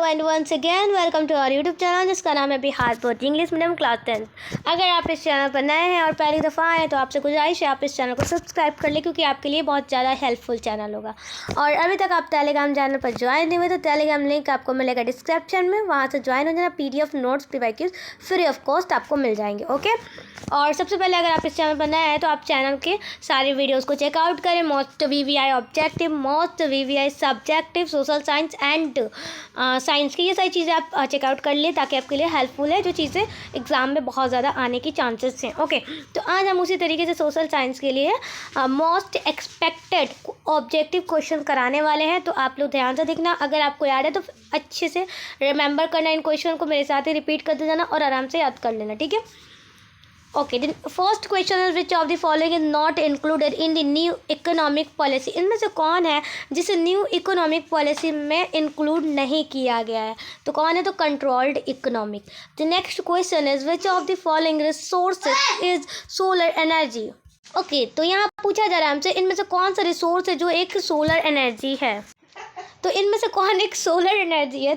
And once again welcome to our YouTube channel जिसका नाम है Bihar board English medium class 10। अगर आप इस चैनल पर नए हैं और पहली दफ़ा आए तो आपसे गुजारिश है आप इस चैनल को सब्सक्राइब कर लें क्योंकि आपके लिए बहुत ज़्यादा हेल्पफुल चैनल होगा। और अभी तक आप टेलीग्राम चैनल पर ज्वाइन नहीं हुए तो टेलीग्राम लिंक आपको मिलेगा डिस्क्रिप्शन में, वहाँ से ज्वाइन हो जाना। PDF notes PYQs free of cost आपको मिल जाएंगे। ओके, और सबसे पहले अगर आप इस चैनल पर नए हैं तो आप चैनल के सारे वीडियोस को चेकआउट करें। Most VVI objective, most VVI subjective, social science and science की ये सारी चीज़ें आप चेकआउट कर लें ताकि आपके लिए हेल्पफुल है, जो चीज़ें एग्ज़ाम में बहुत ज़्यादा आने की चांसेस हैं। ओके, तो आज हम उसी तरीके से सोशल साइंस के लिए मोस्ट एक्सपेक्टेड ऑब्जेक्टिव क्वेश्चन कराने वाले हैं। तो आप लोग ध्यान से देखना, अगर आपको याद है तो अच्छे से रिमेंबर करना, इन क्वेश्चन को मेरे साथ ही रिपीट करते जाना और आराम से याद कर लेना। ठीक है, okay. The first question is which of the following is not included in the new economic policy. इनमें से कौन है जिसे न्यू इकोनॉमिक पॉलिसी में इंक्लूड नहीं किया गया है? तो कौन है? तो controlled economic. The next question is which of the following resources is solar energy. Okay, तो यहाँ पूछा जा रहा है हमसे इनमें से कौन सा रिसोर्स है जो एक सोलर एनर्जी है। तो इनमें से कौन एक सोलर एनर्जी है?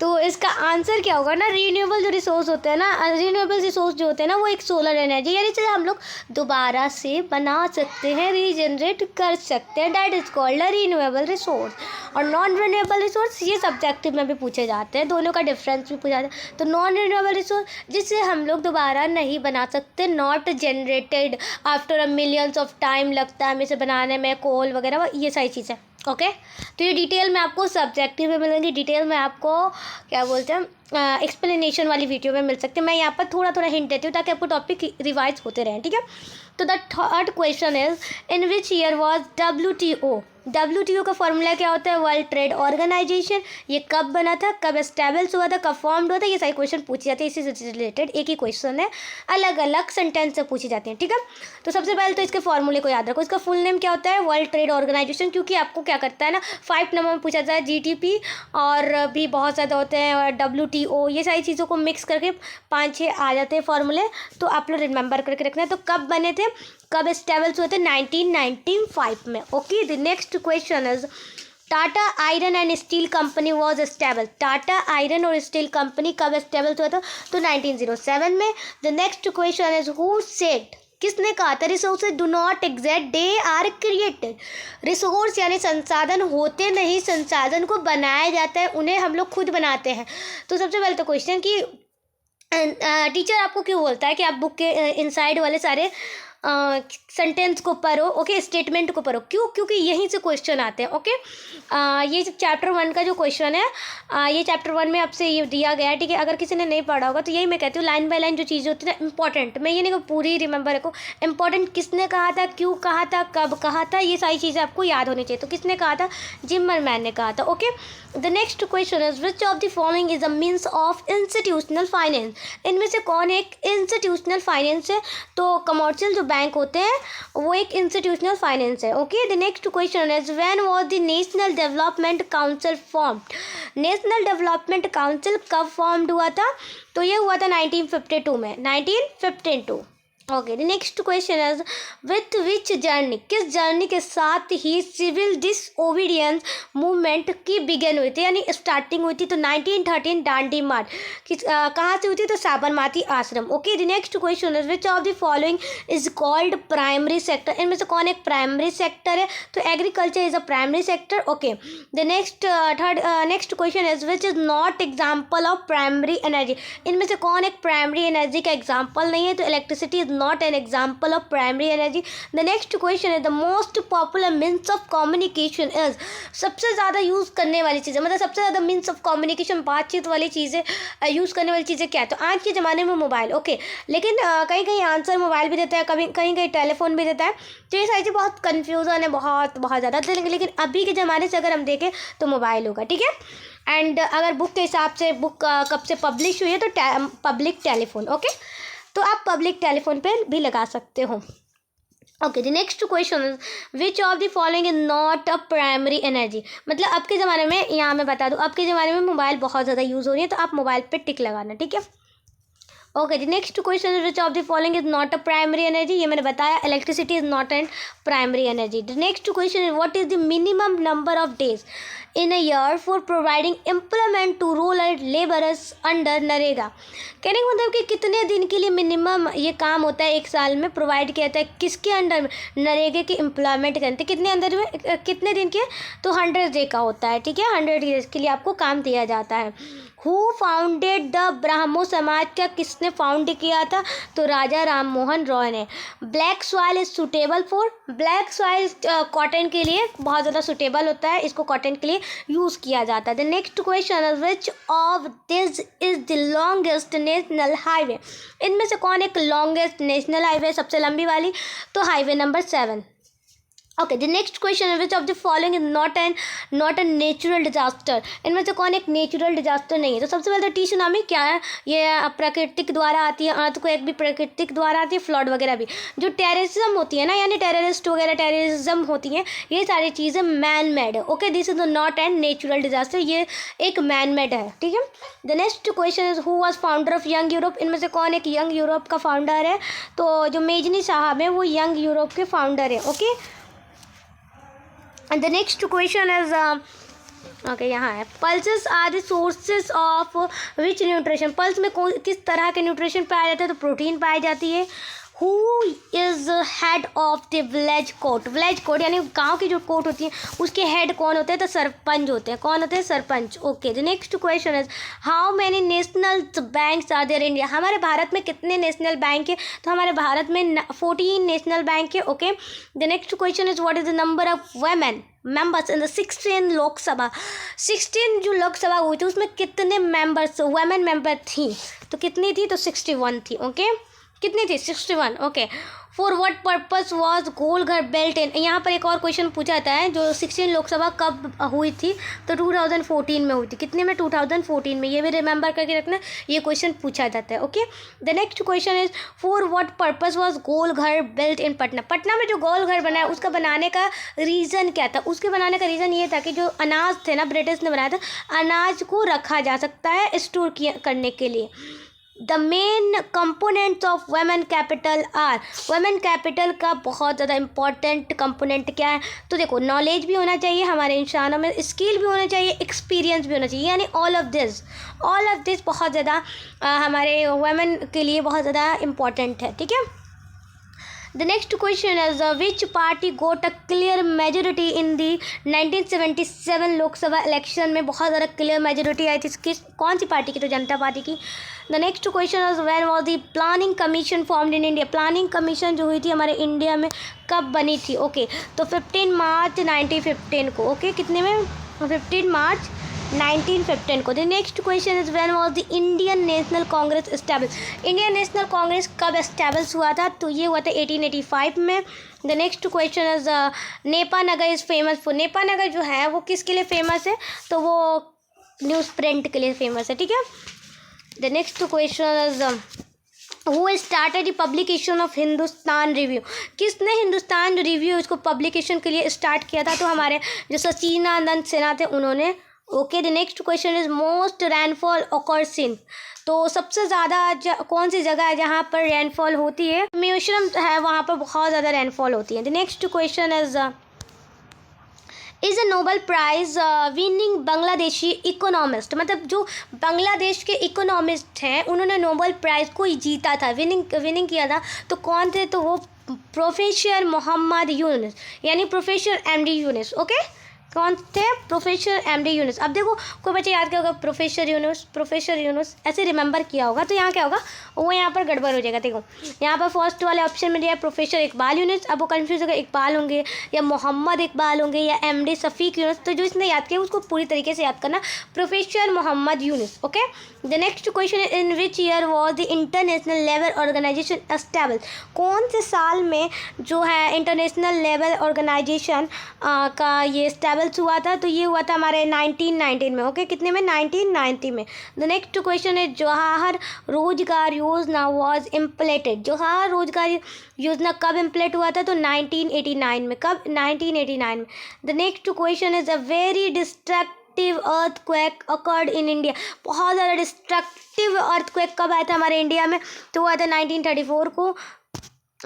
तो इसका आंसर क्या होगा ना, रीन्यूएबल जो रिसोर्स होते हैं ना, रीन्यूएबल रिसोर्स जो होते हैं ना, वो एक सोलर एनर्जी यानी जिसे हम लोग दोबारा से बना सकते हैं, रीजनरेट कर सकते हैं। That is called a renewable resource. और नॉन रीन्यूएबल रिसोर्स ये सब्जेक्टिव में भी पूछे जाते हैं, दोनों का डिफरेंस भी पूछा जाता है। तो नॉन रीन्यूएबल रिसोर्स जिसे हम लोग दोबारा नहीं बना सकते, not generated after a millions of time लगता है हमें इसे बनाने में, कोल वगैरह, ये सारी चीज़ें। ओके, तो ये डिटेल में आपको सब्जेक्टिव में मिलेंगी, डिटेल में आपको क्या बोलते हैं एक्सप्लेनेशन वाली वीडियो में मिल सकते हैं। मैं यहाँ पर थोड़ा थोड़ा हिंट देती हूँ ताकि आपको टॉपिक रिवाइज होते रहें। ठीक है, तो the third question is in which year was WTO का फॉर्मूला क्या होता है? World trade Organization. ये कब बना था, कब एस्टेब्लिश हुआ था, कब फॉर्म्ड हुआ था, ये सारे क्वेश्चन पूछे जाते हैं। इसी से रिलेटेड एक ही क्वेश्चन है, अलग अलग सेंटेंस से पूछी जाती हैं। ठीक है, तो सबसे पहले तो इसके फॉर्मूले को याद रखो। इसका फुल नेम क्या होता है? World trade Organization. क्योंकि आपको क्या करता है ना, 5 नंबर में पूछा जाता है GTP और भी बहुत ज़्यादा होते हैं, और WTO, ये सारी चीज़ों को मिक्स करके 5-6 आ जाते हैं फॉर्मूले। तो आप लोग रिमेंबर करके रखना है। तो कब बने थे, कब एस्टेब्लिश हुए थे? 1995 में। Okay, the next question is Tata iron and steel company was establish. Tata iron और स्टील कंपनी कब एस्टेब्लिश हुआ था? तो 1907 में। The next question is who said, किसने कहा था resources do not exist, they are created. Resource यानी संसाधन होते नहीं, संसाधन को बनाया जाता है, उन्हें हम लोग खुद बनाते हैं। तो सबसे पहले तो क्वेश्चन कि टीचर आपको क्यों बोलता है कि आप बुक के इनसाइड वाले सारे सेंटेंस को पढ़ो, ओके, स्टेटमेंट को पढ़ो। क्यों? क्योंकि यहीं से क्वेश्चन आते हैं। ओके, ये चैप्टर 1 का जो क्वेश्चन है, ये चैप्टर 1 में आपसे ये दिया गया है। ठीक है, अगर किसी ने नहीं पढ़ा होगा तो यही मैं कहती हूँ, लाइन बाय लाइन जो चीज़ें होती है ना इंपॉर्टेंट, मैं ये नहीं पूरी रिमेंबर रखो, इंपॉर्टेंट किसने कहा था, क्यों कहा था, कब कहा था, ये सारी चीज़ें आपको याद होनी चाहिए। तो किसने कहा था? जिमरमैन ने कहा था। Okay, the next question is which of the following is a means of institutional finance. इनमें से कौन एक इंस्टीट्यूशनल फाइनेंस है? तो कमर्शियल जो बैंक होते हैं वो एक इंस्टीट्यूशनल फाइनेंस है। Okay, the next question is when was the national development council formed. National development council कब फॉर्म्ड हुआ था? तो ये हुआ था 1952 में, 1952। Okay, the next question is with which journey, किस जर्नी के साथ ही सिविल डिसओबीडियंस मूवमेंट की बिगन हुई थी, यानी स्टार्टिंग हुई थी? तो 1913 डांडी मार्च। कहाँ से हुई थी? तो साबरमती आश्रम। Okay, the next question is which of the following is called primary sector. इनमें से कौन एक प्राइमरी सेक्टर है? तो agriculture is a primary sector. Okay, the next question is which is not example of primary energy. इनमें से कौन एक प्राइमरी एनर्जी का एग्जाम्पल नहीं है? तो electricity is not an example of primary energy. The next question is the most popular means of communication is। सबसे ज़्यादा यूज़ करने वाली चीज़ें, मतलब सबसे ज़्यादा मीन्स ऑफ कम्युनिकेशन, बातचीत वाली चीज़ें यूज़ करने वाली चीज़ें क्या है? तो आज के ज़माने में मोबाइल। ओके, लेकिन कहीं कहीं आंसर मोबाइल भी देता है, कभी कहीं कहीं टेलीफोन भी देता है। तो ये सारी चीज़ बहुत कन्फ्यूज़न है, बहुत बहुत ज़्यादा। लेकिन अभी के ज़माने से अगर हम देखें तो मोबाइल होगा। ठीक है, एंड अगर बुक के हिसाब से बुक कब से पब्लिश हुई है तो पब्लिक टेलीफोन। ओके, तो आप पब्लिक टेलीफोन पे भी लगा सकते हो। Okay, the next question is which of the following is not a primary energy. मतलब अब के ज़माने में, यहाँ मैं बता दूँ, अब के ज़माने में मोबाइल बहुत ज़्यादा यूज़ हो रही है, तो आप मोबाइल पे टिक लगाना। ठीक है, okay, the next question is which of the following is not a primary energy. ये मैंने बताया, electricity is not an primary energy. The next question is what is the minimum number of days in a year for providing employment to rural laborers under NREGA. कहने का मतलब कि कितने दिन के लिए मिनिमम ये काम होता है एक साल में, प्रोवाइड किया जाता है किसके अंडर में, नरेगा के एम्प्लॉयमेंट करते हैं। कितने अंदर में, कितने दिन के, तो 100 डे का होता है, ठीक है, 100 डेज के लिए आपको काम दिया जाता है। हु फाउंडेड द ब्राह्मो समाज, का किसने फाउंड किया था, तो राजा राम मोहन रॉय ने। Black soil is suitable for, black soil cotton के लिए बहुत ज़्यादा सुटेबल होता है, इसको कॉटन के लिए यूज़ किया जाता है। The next question is which of this is the longest national highway, इनमें से कौन एक लॉन्गेस्ट नेशनल हाईवे, सबसे लंबी वाली, तो highway number 7। Okay, the next question है which of the following is not a natural disaster, इनमें से कौन एक नेचुरल डिजास्टर नहीं है। तो सबसे पहले टी सुनामी क्या है, ये प्राकृतिक द्वारा आती है, अर्थक्वेक भी प्राकृतिक द्वारा आती है, फ्लड वगैरह भी। जो टेररिज्म होती है ना, यानी टेररिस्ट वगैरह टेररिज्म होती हैं, ये सारी चीज़ें मैन मेड है। Okay, this is not an natural disaster, ये एक मैन मेड है, ठीक है। The next question is who was founder of young Europe, इनमें से कौन एक यंग यूरोप का फाउंडर है, तो जो मेजनी साहब है वो यंग यूरोप के फाउंडर है। Okay, and the next question is okay, यहाँ है pulses are the sources of which nutrition, pulse में किस तरह के न्यूट्रिशन पाया जाता है, तो प्रोटीन पाई जाती है। Who is head of the village court, village court यानी गांव की जो कोर्ट होती है उसके हेड कौन होते हैं, तो सरपंच होते हैं। कौन होते हैं, sarpanch. Okay, the next question is how many national banks are there in India, हमारे भारत में कितने नेशनल बैंक है, तो हमारे भारत में 14 नेशनल बैंक है। Okay, the next question is what is the number of women members in the 16 Lok Sabha, 16 जो लोकसभा हुई थी उसमें कितने मेंबर्स वुमेन मेंबर थी, तो कितनी थी, तो 61 थी। ओके, कितनी थी, 61। Okay, for what purpose was Gol Ghar built इन, यहाँ पर एक और क्वेश्चन पूछा जाता है, जो 16 लोकसभा कब हुई थी, तो 2014 में हुई थी। कितने में, 2014 में, ये भी रिमेंबर करके रखना, ये क्वेश्चन पूछा जाता है। Okay, the next question is for what purpose was Gol Ghar built इन पटना, पटना में जो गोल घर बना है उसका बनाने का रीज़न क्या था, उसके बनाने का रीज़न ये था कि जो अनाज थे ना, ब्रिटिश ने बनाया था, अनाज को रखा जा सकता है स्टोर करने के लिए। The main components of women capital R, women capital का बहुत ज़्यादा इंपॉर्टेंट कंपोनेंट क्या है, तो देखो नॉलेज भी होना चाहिए हमारे इंसानों में, स्किल भी होना चाहिए, एक्सपीरियंस भी होना चाहिए, यानी ऑल ऑफ दिस बहुत ज़्यादा हमारे वुमेन के लिए बहुत ज़्यादा इंपॉर्टेंट है, ठीक है। The next question is which party got a clear majority in the 1977 Lok Sabha election में, बहुत ज़्यादा क्लियर मेजोरिटी आई थी, किस कौन सी पार्टी की, तो जनता पार्टी की। The next question is when was the planning commission formed in India, planning commission जो हुई थी हमारे इंडिया में कब बनी थी। ओके, तो 15 मार्च 1915 को। ओके, कितने में, 15 मार्च 1915 को। The next question is when was the Indian national Congress establish, Indian national Congress कब एस्टैब्लिश हुआ था, तो ये हुआ था 1885 में। The next question is Nepa Nagar is famous for, Nepa Nagar जो है वो किसके लिए फेमस है, तो वो न्यूज़ प्रिंट के लिए फेमस है, ठीक है। The next question is who started the publication of Hindustan review, किसने हिंदुस्तान रिव्यू इसको पब्लिकेशन के लिए स्टार्ट किया था, तो हमारे जो सचिदानंद सिन्हा थे उन्होंने। Okay, the next question is most rainfall occurs in, तो सबसे ज़्यादा कौन सी जगह है जहाँ पर रेनफॉल होती है, म्यूजियम है वहाँ पर बहुत ज़्यादा रेनफॉल होती है। The next question is a Nobel prize winning Bangladeshi economist, मतलब जो बांग्लादेश के इकोनॉमिस्ट हैं उन्होंने नोबेल प्राइज़ को जीता था, विनिंग किया था, तो कौन थे, तो वो प्रोफेसर मोहम्मद यूनुस, यानी प्रोफेसर MD यूनुस। ओके, कौन थे, प्रोफेसर MD यूनुस। अब देखो कोई बच्चे याद क्या होगा, प्रोफेसर यूनुस ऐसे रिमेंबर किया होगा, तो यहाँ क्या होगा, वो यहाँ पर गड़बड़ हो जाएगा। देखो यहाँ पर फर्स्ट वाले ऑप्शन में दिया है प्रोफेसर इकबाल यूनुस, अब वो कन्फ्यूज होगा इकबाल होंगे या मोहम्मद इकबाल होंगे या MD शफीक यूनुस, तो जो इसने याद किया उसको पूरी तरीके से याद करना, professor Mohammad Yunus. Okay, the next question in which year was the international level organization establish, कौन से साल में जो है इंटरनेशनल लेवल ऑर्गेनाइजेशन का ये एस्टैब्लिश हुआ था, तो ये हुआ था हमारे 1919 में। ओके, कितने में, 1990 में। द नेक्स्ट क्वेश्चन है जवाहर रोजगार योजना वॉज इम्प्लेटेड, जवाहर रोजगार योजना कब इम्प्लेट हुआ था, तो 1989 में। कब, 1989 में। The next question is a very destructive earthquake occurred in India, बहुत ज़्यादा डिस्ट्रक्टिव अर्थक्वेक कब आया था हमारे इंडिया में, तो हुआ था 1934 को।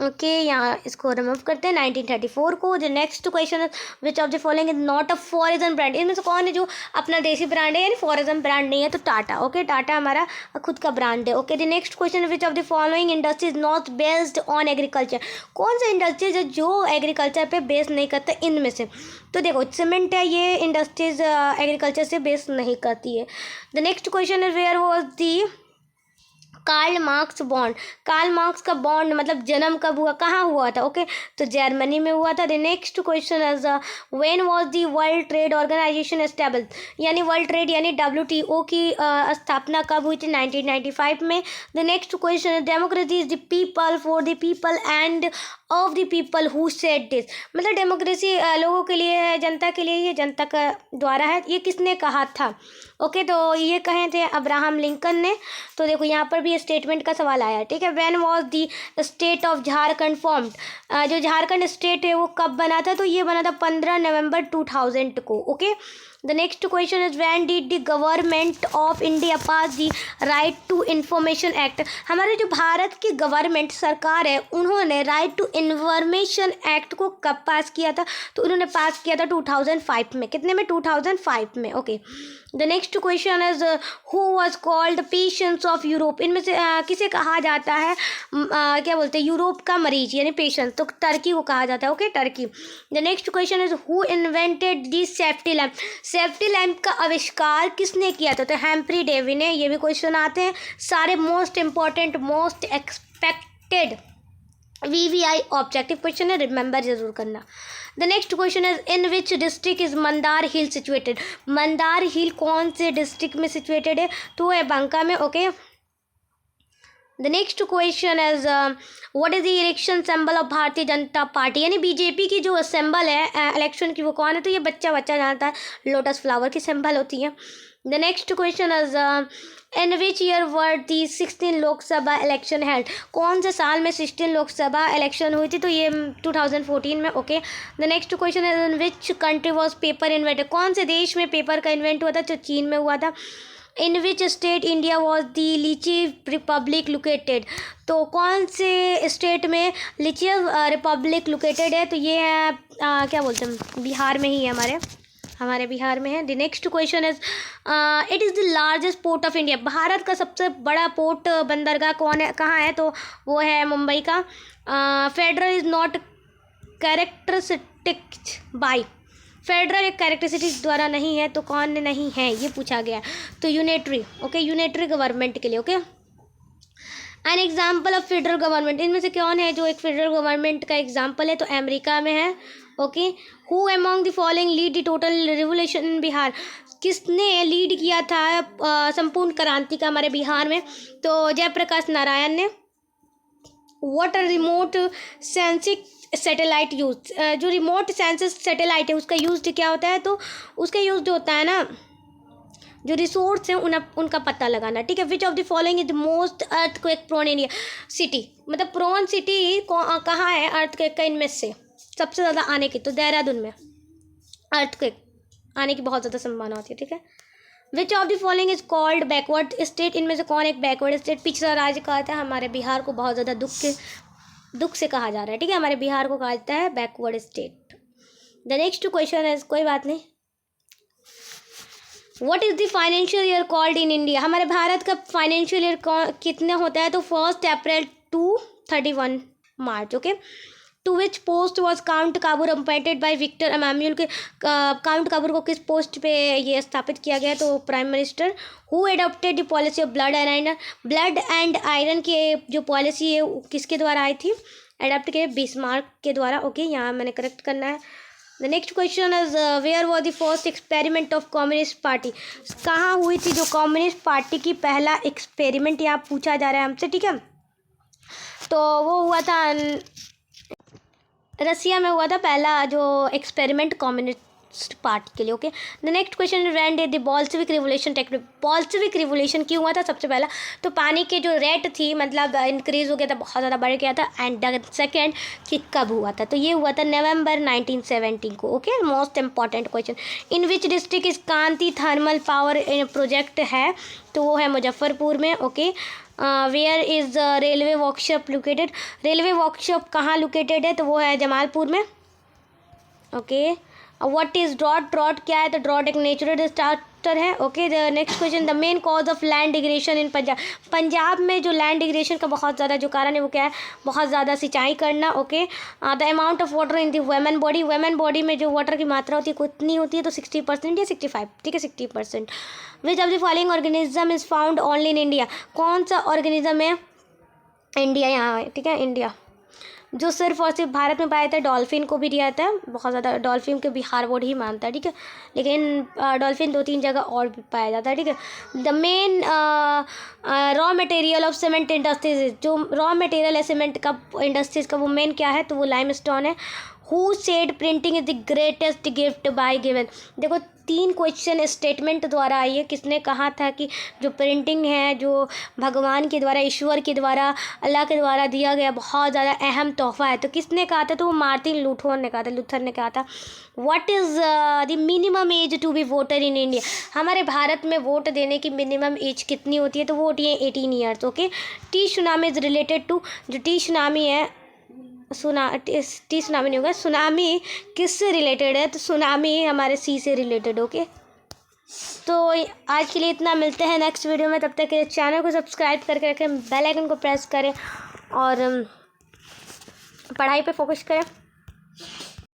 ओके यहाँ इसको रिमूव करते हैं 1934 को। The next question which of the following is not a foreign brand, इनमें से कौन है जो अपना देसी ब्रांड है यानी फॉरेन ब्रांड नहीं है, तो टाटा। ओके टाटा हमारा खुद का ब्रांड है। Okay the next question which of the following industry is not based on agriculture, कौन सा इंडस्ट्रीज है जो एग्रीकल्चर पे बेस नहीं करता इनमें से, तो देखो सीमेंट है, ये इंडस्ट्रीज एग्रीकल्चर से बेस नहीं करती है। The next question is where was the Karl Marx बॉन्ड, कार्ल मार्क्स का बॉन्ड मतलब जन्म कब हुआ, कहाँ हुआ था, ओके तो जर्मनी में हुआ था। The next question is when was the world trade organization establish, यानी वर्ल्ड ट्रेड यानी WTO की स्थापना कब हुई थी, 1995 में। The next question is democracy is the people for the people and of the people who said this, मतलब democracy लोगों के लिए है, जनता के लिए, ये जनता का द्वारा है, ये किसने कहा था, ओके तो ये कहे थे अब्राहम लिंकन ने। तो देखो यहाँ पर भी स्टेटमेंट का सवाल आया, ठीक है। When was the state of Jharkhand formed, जो झारखंड स्टेट है वो कब बना था, तो ये बना था 15 नवंबर 2000 को। Okay the next question is when did the government of India pass the right to information act, हमारे जो भारत की गवर्नमेंट सरकार है उन्होंने राइट टू इंफॉर्मेशन एक्ट को कब पास किया था, तो उन्होंने पास किया था 2005 में, कितने में, 2005 में। Okay the next question is who was called patients of Europe, इनमें से किसे कहा जाता है, क्या बोलते हैं, यूरोप का मरीज यानी पेशेंट, तो टर्की को कहा जाता है। Okay Turkey. The next question is who invented the safety lamp, safety lamp का आविष्कार किसने किया था, तो हेम्फ्री डेवी ने। ये भी क्वेश्चन आते हैं सारे most important most expected VVI objective question है, रिमेंबर जरूर करना। The next question is in which district is Mandar hill situated, Mandar hill कौन से डिस्ट्रिक्ट में सिचुएटेड है, तो है बांका में। Okay the next question is what is the election symbol of Bharatiya Janata party, यानी बीजेपी की जो सिंबल है इलेक्शन की वो कौन है, तो ये बच्चा जानता है, लोटस फ्लावर की सिंबल होती है। The next question is in which year were the 16 Lok Sabha election held, कौन से साल में 16 लोकसभा इलेक्शन हुई थी, तो ये 2014 में। Okay the next question is in which country was paper invented, कौन से देश में पेपर का इन्वेंट हुआ था, जो चीन में हुआ था। In which state India was the Lichchhavi republic located, तो कौन से स्टेट में लीची रिपब्लिक लोकेटेड है, तो ये है क्या बोलते हैं, बिहार में ही है, हमारे बिहार में है। The next question is it is the largest port of India, Bharat का सबसे बड़ा पोर्ट बंदरगाह कौन है, कहाँ है, तो वो है मुंबई का। Federal is not characteristic by, federal एक कैरेक्टरिस्टिक द्वारा नहीं है, तो कौन नहीं है ये पूछा गया, तो यूनिटरी। ओके यूनिटरी गवर्नमेंट के लिए। Okay an example of federal government, इनमें से कौन है जो एक फेडरल गवर्नमेंट का एग्जाम्पल है, तो अमेरिका में है। Okay who among the following lead the total revolution in Bihar, किसने लीड किया था संपूर्ण क्रांति का हमारे बिहार में, तो जयप्रकाश नारायण ने। What a remote sensing satellite use, जो रिमोट सेंसिंग सैटेलाइट है उसका यूज क्या होता है, तो उसका यूज जो होता है ना, जो रिसोर्स हैं उनका पता लगाना, ठीक है। Which of the following is most earthquake prone India city, मतलब प्रोन सिटी कहाँ है अर्थक्वेक का, इनमें से सबसे ज़्यादा आने की, तो देहरादून में अर्थक्वेक आने की बहुत ज़्यादा संभावना होती है, ठीक है। Which of the following is called backward state, इनमें से कौन एक बैकवर्ड स्टेट, पिछड़ा राज्य कहा जाता है, हमारे बिहार को बहुत ज़्यादा दुख से कहा जा रहा है, ठीक है, हमारे बिहार को कहा जाता है backward state. The next question है, कोई बात नहीं, what is the financial year called in India, हमारे भारत का फाइनेंशियल ईयर कितने होता है, तो 1 अप्रैल to 31 मार्च। Okay to which post was Count Cavour appointed by Victor Emmanuel, के काउंट काबूर को किस पोस्ट पे ये स्थापित किया गया, तो prime minister. Who adopted the policy of blood and iron की जो पॉलिसी है किसके द्वारा आई थी, एडॉप्ट के बिस्मार्क के द्वारा। ओके यहाँ मैंने करेक्ट करना है। The next question is where was the first experiment of communist party, कहाँ हुई थी जो कम्युनिस्ट पार्टी की पहला एक्सपेरिमेंट, यहाँ पूछा जा रहा है हमसे, ठीक है। तो वो हुआ था रसिया में, हुआ था पहला जो एक्सपेरिमेंट नेक्स्ट पार्ट के लिए। Okay, the next question, when did the Bolshevik revolution take place? Bolshevik revolution क्यों हुआ था? सबसे पहला तो पानी के जो रेट थी मतलब इंक्रीज़ हो गया था, बहुत ज़्यादा बढ़ गया था। एंड द सेकेंड कि कब हुआ था, तो ये हुआ था नवंबर 1970 को। Okay, most important question, in which district इस कांति थर्मल पावर प्रोजेक्ट है? तो वो है मुजफ्फरपुर में। Okay, where is railway workshop located? Railway workshop कहाँ लोकेटेड है? तो वो है जमालपुर में। Okay, what is drought? Drought क्या है? तो ड्रॉट एक नेचुरल डिजास्टर है। Okay, the next question, the main cause of land degradation in Punjab? Punjab में जो लैंड डिग्रेडेशन का बहुत ज़्यादा जो कारण है वो क्या है? बहुत ज़्यादा सिंचाई करना। Okay, the amount of water in the women body? Women body में जो वाटर की मात्रा होती है कितनी होती है? तो 60% या 65, ठीक है 60%। विच of the following organism is found only in India? कौन सा ऑर्गेनिज्म है इंडिया यहाँ है, ठीक है इंडिया, जो सिर्फ और सिर्फ भारत में पाया जाता है? डॉल्फिन को भी दिया जाता है बहुत ज़्यादा, डॉल्फिन के बिहार बोर्ड ही मानता है, ठीक है, लेकिन डॉल्फिन 2-3 जगह और भी पाया जाता है, ठीक है। The main raw material of cement industries, जो रॉ मटेरियल है सीमेंट का इंडस्ट्रीज का वो मेन क्या है? तो वो लाइमस्टोन है। Who said printing is the greatest gift bye given? देखो 3 क्वेश्चन स्टेटमेंट द्वारा आई है। किसने कहा था कि जो प्रिंटिंग है जो भगवान के द्वारा, ईश्वर के द्वारा, अल्लाह के द्वारा दिया गया बहुत ज़्यादा अहम तोहफा है? तो किसने कहा था? तो वो मार्टिन लूथर ने कहा था, लूथर ने कहा था। What is the minimum age to be voter in India? हमारे भारत में वोट देने की मिनिमम एज कितनी होती है? तो वो होती है 18 years. Okay, tsunami is related to? जो टी सुनामी है, टी सुनामी नहीं होगा, सुनामी किससे रिलेटेड है? तो सुनामी हमारे सी से रिलेटेड। ओके, तो आज के लिए इतना, मिलते हैं नेक्स्ट वीडियो में। तब तक के चैनल को सब्सक्राइब करके रखें, बेल आइकन को प्रेस करें और पढ़ाई पे फोकस करें।